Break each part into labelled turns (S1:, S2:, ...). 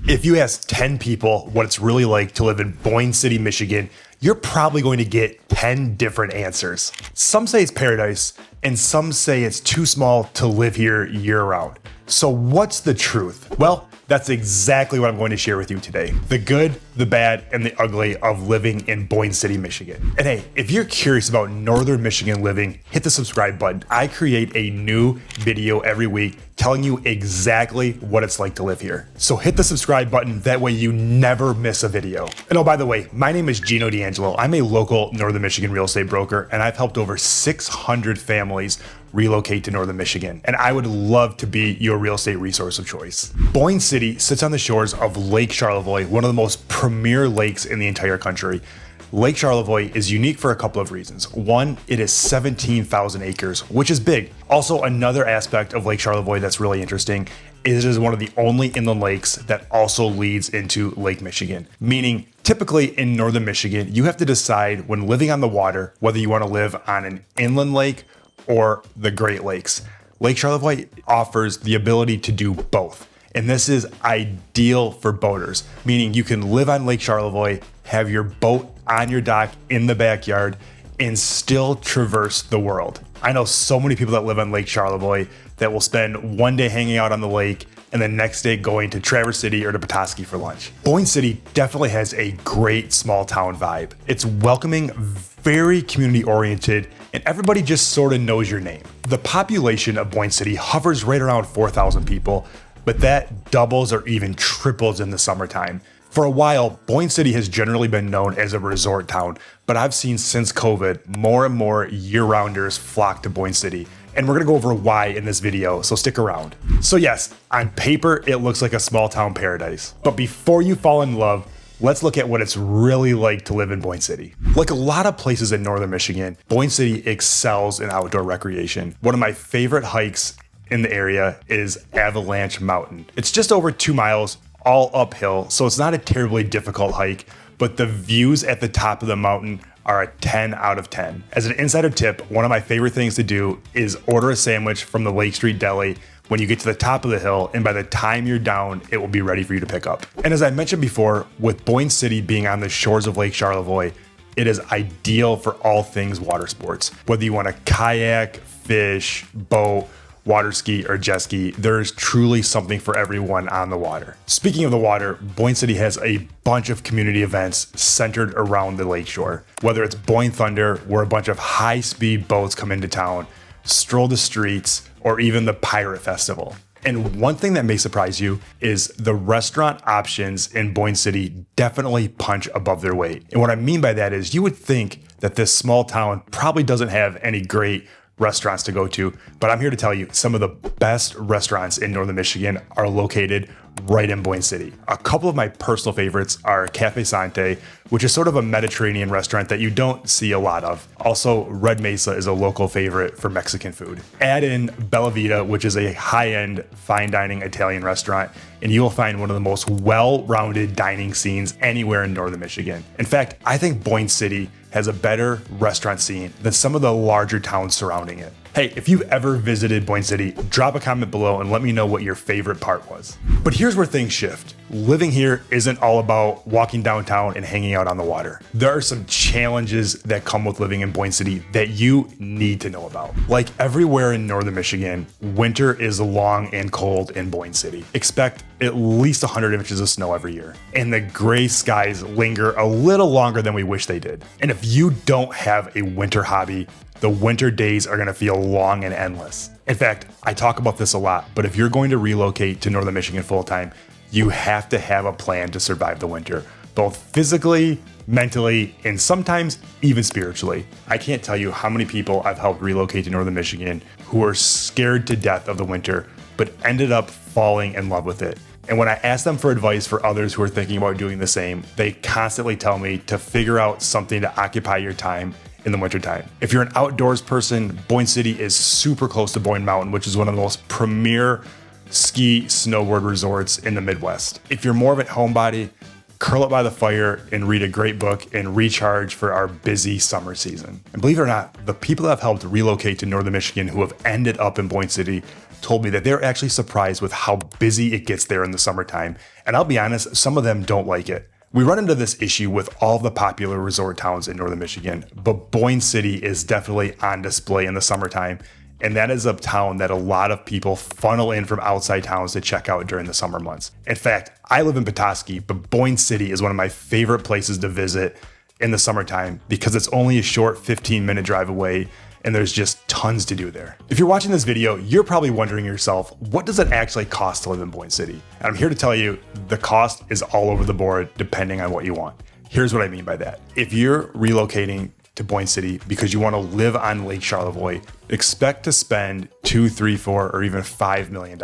S1: If you ask 10 people what it's really like to live in Boyne City, Michigan, you're probably going to get 10 different answers. Some say it's paradise, and some say it's too small to live here year-round. So what's the truth? Well, that's exactly what I'm going to share with you today. The good, the bad, and the ugly of living in Boyne City, Michigan. And hey, if you're curious about Northern Michigan living, hit the subscribe button. I create a new video every week telling you exactly what it's like to live here. So hit the subscribe button, that way you never miss a video. And oh, by the way, my name is Gino D'Angelo. I'm a local Northern Michigan real estate broker, and I've helped over 600 families relocate to Northern Michigan, and I would love to be your real estate resource of choice. Boyne City sits on the shores of Lake Charlevoix, one of the most premier lakes in the entire country. Lake Charlevoix is unique for a couple of reasons. One, it is 17,000 acres, which is big. Also, another aspect of Lake Charlevoix that's really interesting is it is one of the only inland lakes that also leads into Lake Michigan. Meaning, typically in Northern Michigan, you have to decide when living on the water whether you want to live on an inland lake or the Great Lakes. Lake Charlevoix offers the ability to do both. And this is ideal for boaters, meaning you can live on Lake Charlevoix, have your boat on your dock in the backyard, and still traverse the world. I know so many people that live on Lake Charlevoix that will spend one day hanging out on the lake and the next day going to Traverse City or to Petoskey for lunch. Boyne City definitely has a great small town vibe. It's welcoming, very community oriented, and everybody just sort of knows your name. The population of Boyne City hovers right around 4,000 people, but that doubles or even triples in the summertime. For a while, Boyne City has generally been known as a resort town, but I've seen since COVID, more and more year-rounders flock to Boyne City. And we're gonna go over why in this video, so stick around. So yes, on paper, it looks like a small town paradise. But before you fall in love, let's look at what it's really like to live in Boyne City. Like a lot of places in Northern Michigan, Boyne City excels in outdoor recreation. One of my favorite hikes in the area is Avalanche Mountain. It's just over 2 miles, all uphill, so it's not a terribly difficult hike, but the views at the top of the mountain are a 10 out of 10. As an insider tip, one of my favorite things to do is order a sandwich from the Lake Street Deli when you get to the top of the hill, and by the time you're down, it will be ready for you to pick up. And as I mentioned before, with Boyne City being on the shores of Lake Charlevoix, it is ideal for all things water sports. Whether you want to kayak, fish, boat, water ski, or jet ski, there is truly something for everyone on the water. Speaking of the water, Boyne City has a bunch of community events centered around the lakeshore. Whether it's Boyne Thunder, where a bunch of high-speed boats come into town, Stroll the Streets, or even the Pirate Festival. And one thing that may surprise you is the restaurant options in Boyne City definitely punch above their weight. And what I mean by that is you would think that this small town probably doesn't have any great restaurants to go to, but I'm here to tell you some of the best restaurants in Northern Michigan are located right in Boyne City. A couple of my personal favorites are Cafe Sante, which is sort of a Mediterranean restaurant that you don't see a lot of. Also, Red Mesa is a local favorite for Mexican food. Add in Bella Vita, which is a high-end fine dining Italian restaurant, and you will find one of the most well-rounded dining scenes anywhere in Northern Michigan. In fact, I think Boyne City has a better restaurant scene than some of the larger towns surrounding it. Hey, if you've ever visited Boyne City, drop a comment below and let me know what your favorite part was. But here's where things shift. Living here isn't all about walking downtown and hanging out on the water. There are some challenges that come with living in Boyne City that you need to know about. Like everywhere in Northern Michigan, winter is long and cold in Boyne City. Expect at least 100 inches of snow every year. And the gray skies linger a little longer than we wish they did. And if you don't have a winter hobby, the winter days are gonna feel long and endless. In fact, I talk about this a lot, but if you're going to relocate to Northern Michigan full-time, you have to have a plan to survive the winter, both physically, mentally, and sometimes even spiritually. I can't tell you how many people I've helped relocate to Northern Michigan who are scared to death of the winter, but ended up falling in love with it. And when I ask them for advice for others who are thinking about doing the same, they constantly tell me to figure out something to occupy your time in the wintertime. If you're an outdoors person, Boyne City is super close to Boyne Mountain, which is one of the most premier ski snowboard resorts in the Midwest. If you're more of a homebody, curl up by the fire and read a great book and recharge for our busy summer season. And believe it or not, the people that have helped relocate to Northern Michigan who have ended up in Boyne City told me that they're actually surprised with how busy it gets there in the summertime. And I'll be honest, some of them don't like it. We run into this issue with all the popular resort towns in northern Michigan, but Boyne City is definitely on display in the summertime. And that is a town that a lot of people funnel in from outside towns to check out during the summer months. In fact, I live in Petoskey, but Boyne City is one of my favorite places to visit in the summertime because it's only a short 15-minute drive away and there's just tons to do there. If you're watching this video, you're probably wondering yourself, what does it actually cost to live in Boyne City? And I'm here to tell you, the cost is all over the board depending on what you want. Here's what I mean by that. If you're relocating to Boyne City because you want to live on Lake Charlevoix, expect to spend $2, $3, $4, or even $5 million.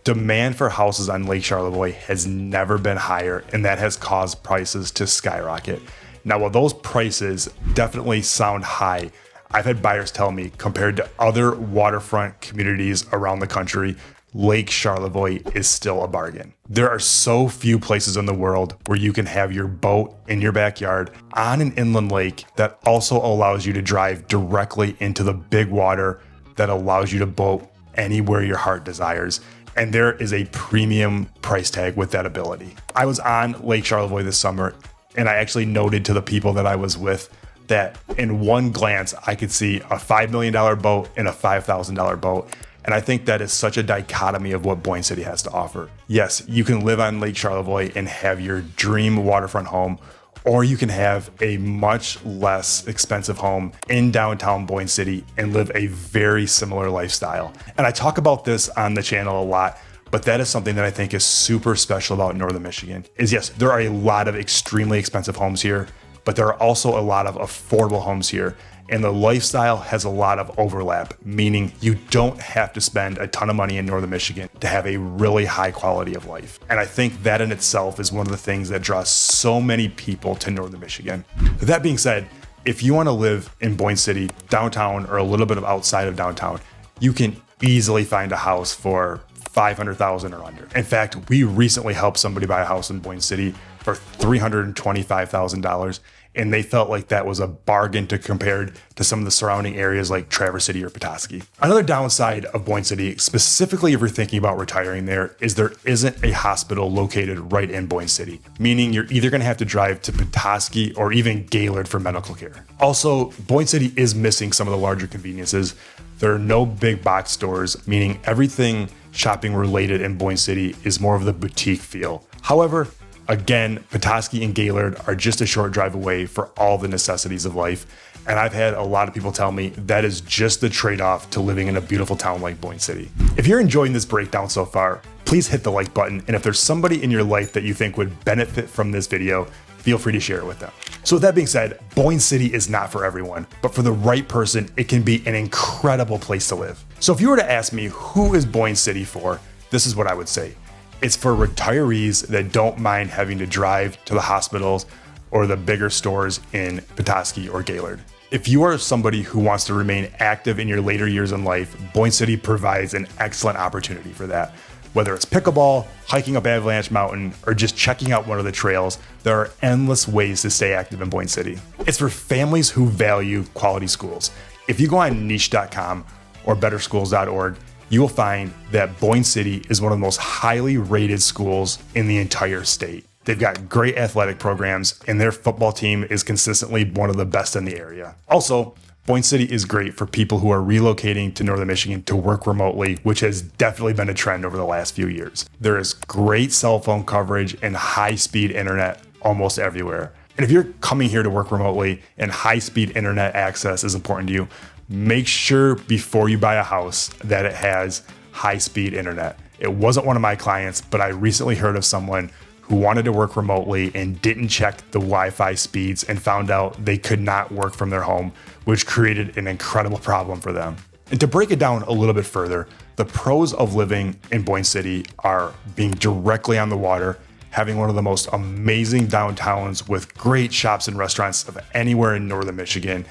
S1: Demand for houses on Lake Charlevoix has never been higher, and that has caused prices to skyrocket. Now, while those prices definitely sound high, I've had buyers tell me, compared to other waterfront communities around the country, Lake Charlevoix is still a bargain. There are so few places in the world where you can have your boat in your backyard on an inland lake that also allows you to drive directly into the big water that allows you to boat anywhere your heart desires. And there is a premium price tag with that ability. I was on Lake Charlevoix this summer, and I actually noted to the people that I was with that in one glance, I could see a $5 million boat and a $5,000 boat. And I think that is such a dichotomy of what Boyne City has to offer. Yes, you can live on Lake Charlevoix and have your dream waterfront home, or you can have a much less expensive home in downtown Boyne City and live a very similar lifestyle. And I talk about this on the channel a lot, but that is something that I think is super special about northern Michigan is yes, there are a lot of extremely expensive homes here, but there are also a lot of affordable homes here. And the lifestyle has a lot of overlap, meaning you don't have to spend a ton of money in northern Michigan to have a really high quality of life. And I think that in itself is one of the things that draws so many people to northern Michigan. That being said, if you want to live in Boyne City, downtown, or a little bit of outside of downtown, you can easily find a house for $500,000 or under. In fact, we recently helped somebody buy a house in Boyne City for $325,000. And they felt like that was a bargain to compare to some of the surrounding areas like Traverse City or Petoskey. Another downside of Boyne City, specifically if you're thinking about retiring there isn't a hospital located right in Boyne City, meaning you're either going to have to drive to Petoskey or even Gaylord for medical care. Also, Boyne City is missing some of the larger conveniences. There are no big box stores, meaning everything shopping related in Boyne City is more of the boutique feel. However, again, Petoskey and Gaylord are just a short drive away for all the necessities of life. And I've had a lot of people tell me that is just the trade-off to living in a beautiful town like Boyne City. If you're enjoying this breakdown so far, please hit the like button. And if there's somebody in your life that you think would benefit from this video, feel free to share it with them. So with that being said, Boyne City is not for everyone, but for the right person, it can be an incredible place to live. So if you were to ask me, who is Boyne City for? This is what I would say. It's for retirees that don't mind having to drive to the hospitals or the bigger stores in Petoskey or Gaylord. If you are somebody who wants to remain active in your later years in life, Boyne City provides an excellent opportunity for that. Whether it's pickleball, hiking up Avalanche Mountain, or just checking out one of the trails, there are endless ways to stay active in Boyne City. It's for families who value quality schools. If you go on niche.com or betterschools.org, you will find that Boyne City is one of the most highly rated schools in the entire state. They've got great athletic programs, and their football team is consistently one of the best in the area. Also, Boyne City is great for people who are relocating to northern Michigan to work remotely, which has definitely been a trend over the last few years. There is great cell phone coverage and high-speed internet almost everywhere. And if you're coming here to work remotely and high-speed internet access is important to you, make sure before you buy a house that it has high-speed internet. It wasn't one of my clients, but I recently heard of someone who wanted to work remotely and didn't check the Wi-Fi speeds and found out they could not work from their home, which created an incredible problem for them. And to break it down a little bit further, the pros of living in Boyne City are being directly on the water, having one of the most amazing downtowns with great shops and restaurants of anywhere in northern Michigan,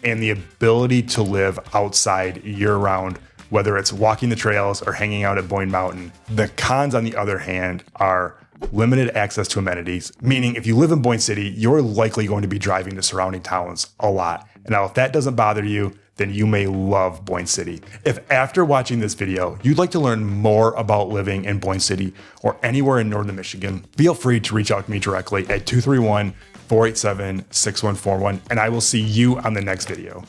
S1: and the ability to live outside year-round, whether it's walking the trails or hanging out at Boyne Mountain. The cons, on the other hand, are limited access to amenities, meaning if you live in Boyne City, you're likely going to be driving to surrounding towns a lot. And now, if that doesn't bother you, then you may love Boyne City. If after watching this video, you'd like to learn more about living in Boyne City or anywhere in northern Michigan, feel free to reach out to me directly at 231-487-6141, and I will see you on the next video.